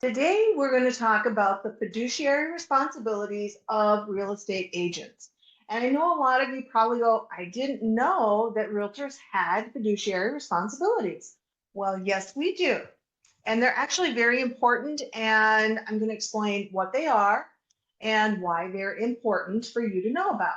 Today, we're going to talk about the fiduciary responsibilities of real estate agents. And I know a lot of you probably go, I didn't know that realtors had fiduciary responsibilities. Well, yes, we do. And they're actually very important. And I'm going to explain what they are and why they're important for you to know about.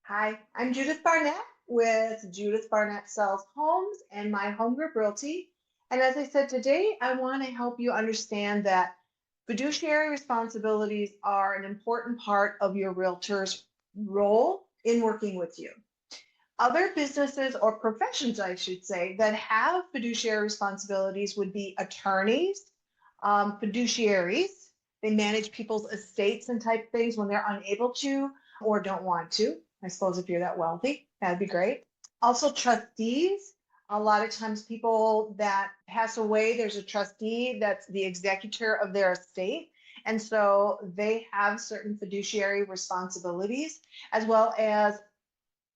Hi, I'm Judith Barnett with Judith Barnett Sells Homes and my home group Realty. And as I said today, I want to help you understand that fiduciary responsibilities are an important part of your realtor's role in working with you. Other businesses or professions, I should say, that have fiduciary responsibilities would be attorneys, fiduciaries. They manage people's estates and type things when they're unable to or don't want to. I suppose if you're that wealthy, that'd be great. Also, trustees. A lot of times, people that pass away, there's a trustee that's the executor of their estate. And so they have certain fiduciary responsibilities, as well as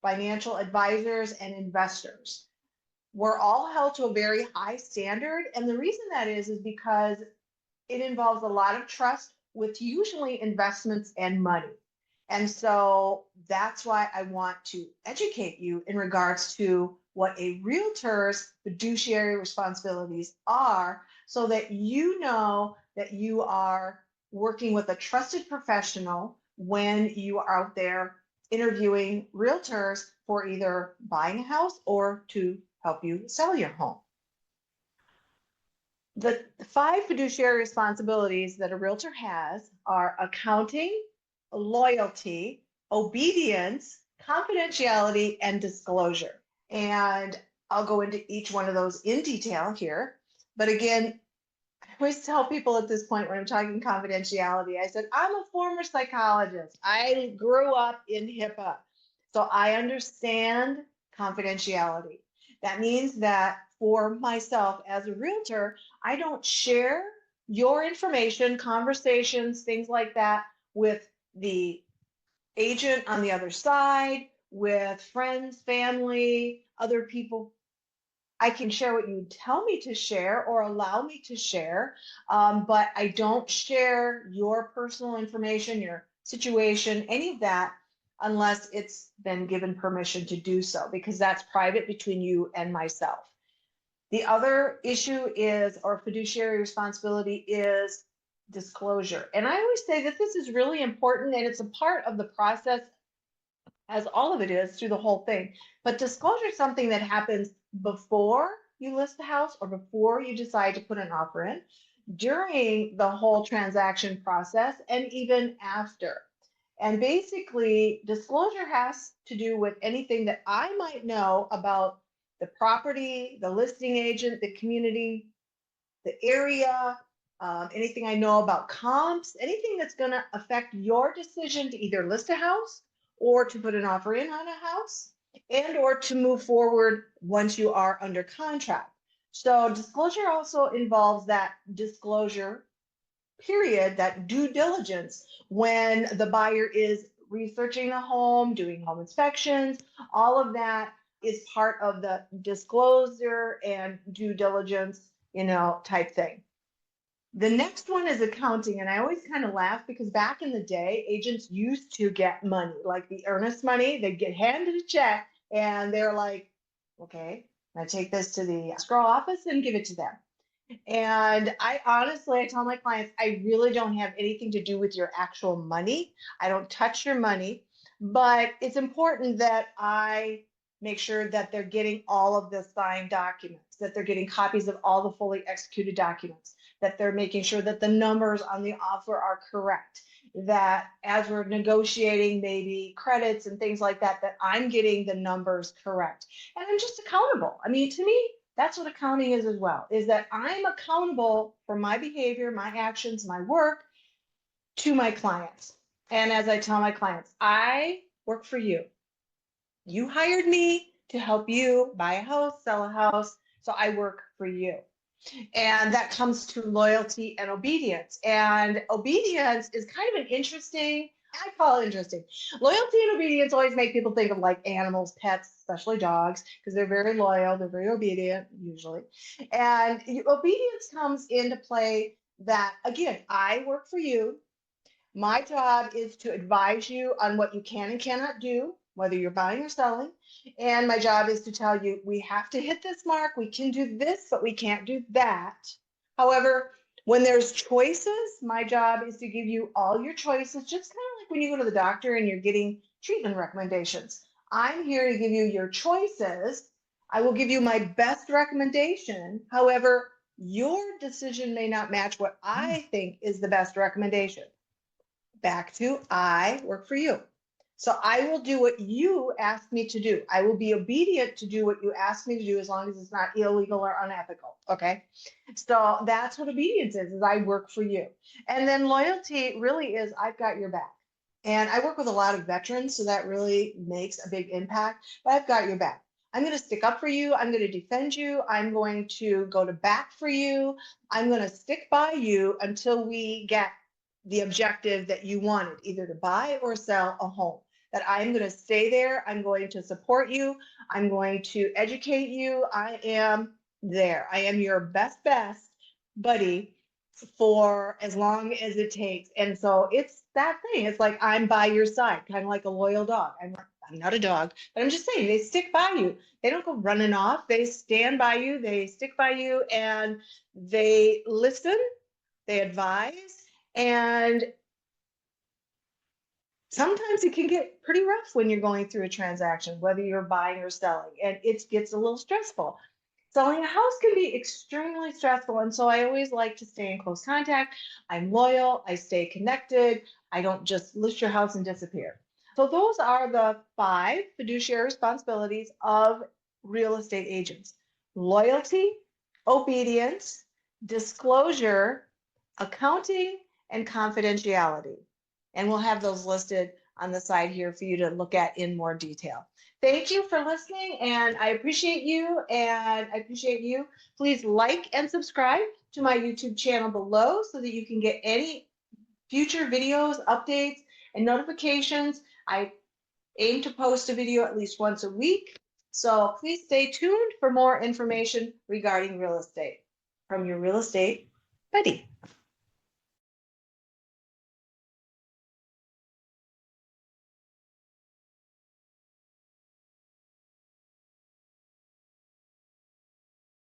financial advisors and investors. We're all held to a very high standard. And the reason that is because it involves a lot of trust with usually investments and money. And so that's why I want to educate you in regards to what a realtor's fiduciary responsibilities are so that you know that you are working with a trusted professional when you are out there interviewing realtors for either buying a house or to help you sell your home. The 5 fiduciary responsibilities that a realtor has are accounting, loyalty, obedience, confidentiality, and disclosure. And I'll go into each one of those in detail here. But again, I always tell people at this point when I'm talking confidentiality, I said, I'm a former psychologist. I grew up in HIPAA. So I understand confidentiality. That means that for myself as a realtor, I don't share your information, conversations, things like that with the agent on the other side, with friends, family, other people. I can share what you tell me to share or allow me to share, but I don't share your personal information, your situation, any of that, unless it's been given permission to do so, because that's private between you and myself. The other issue is, or fiduciary responsibility is disclosure. And I always say that this is really important and it's a part of the process, as all of it is through the whole thing. But disclosure is something that happens before you list the house or before you decide to put an offer in, during the whole transaction process, and even after. And basically, disclosure has to do with anything that I might know about the property, the listing agent, the community, the area, anything I know about comps, anything that's going to affect your decision to either list a house or to put an offer in on a house and or to move forward once you are under contract. So disclosure also involves that disclosure period, that due diligence when the buyer is researching the home, doing home inspections, all of that is part of the disclosure and due diligence, type thing. The next one is accounting. And I always kind of laugh because back in the day, agents used to get money, like the earnest money. They'd get handed a check and they're like, okay, I take this to the escrow office and give it to them. And I honestly, I tell my clients, I really don't have anything to do with your actual money. I don't touch your money, but it's important that I make sure that they're getting all of the signed documents, that they're getting copies of all the fully executed documents, that they're making sure that the numbers on the offer are correct, that as we're negotiating maybe credits and things like that, that I'm getting the numbers correct. And I'm just accountable. I mean, to me, that's what accounting is as well, is that I'm accountable for my behavior, my actions, my work to my clients. And as I tell my clients, I work for you. You hired me to help you buy a house, sell a house, so I work for you. And that comes to loyalty and obedience. And obedience is kind of an interesting I call it interesting. Loyalty and obedience always make people think of like animals, pets, especially dogs, because they're very loyal, they're very obedient usually. And obedience comes into play that, again, I work for you. My job is to advise you on what you can and cannot do, whether you're buying or selling. And my job is to tell you, we have to hit this mark. We can do this, but we can't do that. However, when there's choices, my job is to give you all your choices, just kind of like when you go to the doctor and you're getting treatment recommendations. I'm here to give you your choices. I will give you my best recommendation. However, your decision may not match what I think is the best recommendation. Back to I work for you. So I will do what you ask me to do. I will be obedient to do what you ask me to do as long as it's not illegal or unethical. Okay. So that's what obedience is I work for you. And then loyalty really is I've got your back. And I work with a lot of veterans, so that really makes a big impact, but I've got your back. I'm going to stick up for you. I'm going to defend you. I'm going to go to bat for you. I'm going to stick by you until we get the objective that you wanted, either to buy or sell a home. That I'm going to stay there. I'm going to support you. I'm going to educate you. I am there. I am your best buddy for as long as it takes. And so it's that thing. It's like I'm by your side, kind of like a loyal dog. I'm not a dog, but I'm just saying they stick by you. They don't go running off. They stand by you. They stick by you and they listen. They advise. And sometimes it can get pretty rough when you're going through a transaction, whether you're buying or selling, and it gets a little stressful. Selling a house can be extremely stressful, and so I always like to stay in close contact. I'm loyal, I stay connected, I don't just list your house and disappear. So those are the 5 fiduciary responsibilities of real estate agents: loyalty, obedience, disclosure, accounting, and confidentiality. And we'll have those listed on the side here for you to look at in more detail. Thank you for listening, and I appreciate you, and I appreciate you. Please like and subscribe to my YouTube channel below so that you can get any future videos, updates, and notifications. I aim to post a video at least once a week, so please stay tuned for more information regarding real estate from your real estate buddy.